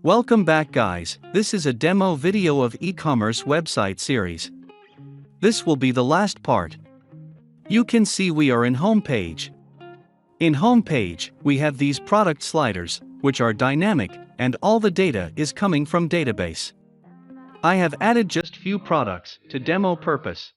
Welcome back guys, this is a demo video of e-commerce website series. This will be the last part. You can see we are in home page. In home page, we have these product sliders, which are dynamic, and all the data is coming from database. I have added just few products to demo purpose.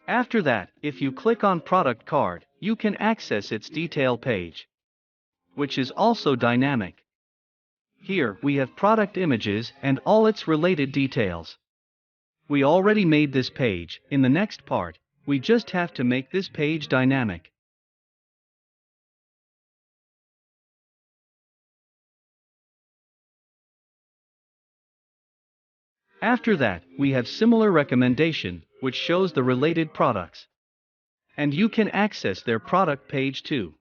After that, if you click on product card, you can access its detail page, which is also dynamic. Here, we have product images and all its related details. We already made this page. In the next part, we just have to make this page dynamic. After that, we have similar recommendation, which shows the related products. And you can access their product page too.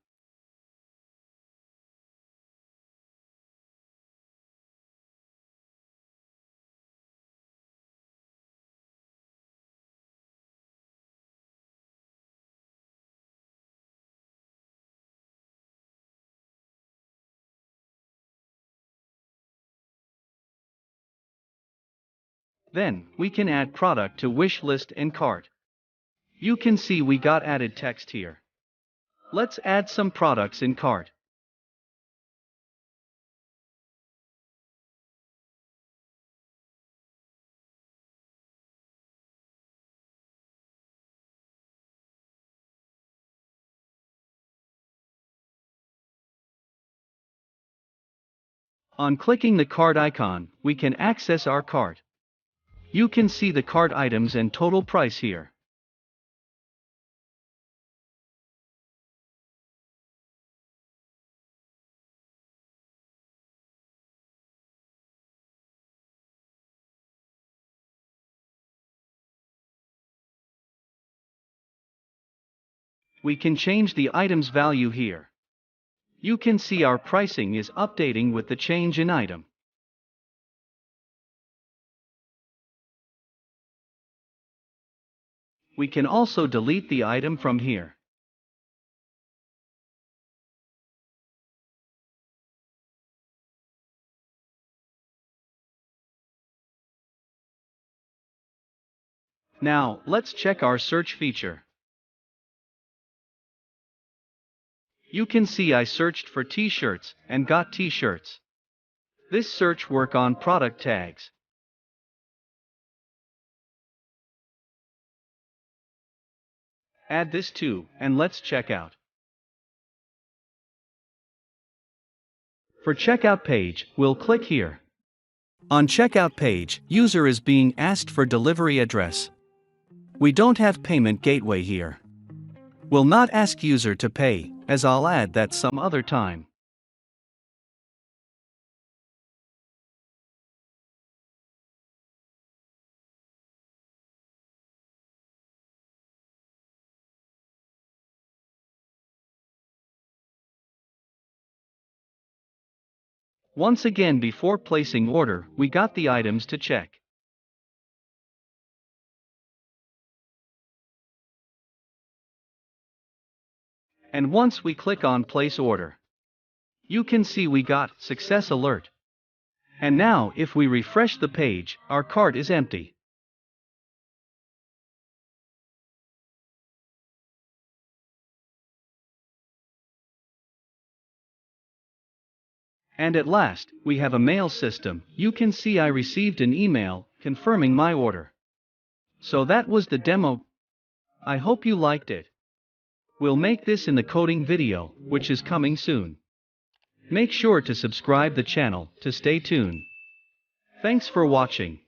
Then, we can add product to wishlist and cart. You can see we got added text here. Let's add some products in cart. On clicking the cart icon, we can access our cart. You can see the cart items and total price here. We can change the item's value here. You can see our pricing is updating with the change in item. We can also delete the item from here. Now, let's check our search feature. You can see I searched for t-shirts and got t-shirts. This search work on product tags. Add this too, and let's check out. For checkout page, we'll click here. On checkout page, user is being asked for delivery address. We don't have payment gateway here. We'll not ask user to pay, as I'll add that some other time. Once again, before placing order, we got the items to check. And once we click on place order, you can see we got success alert. And now if we refresh the page, our cart is empty. And at last, we have a mail system. You can see I received an email confirming my order. So that was the demo. I hope you liked it. We'll make this in the coding video, which is coming soon. Make sure to subscribe the channel to stay tuned. Thanks for watching.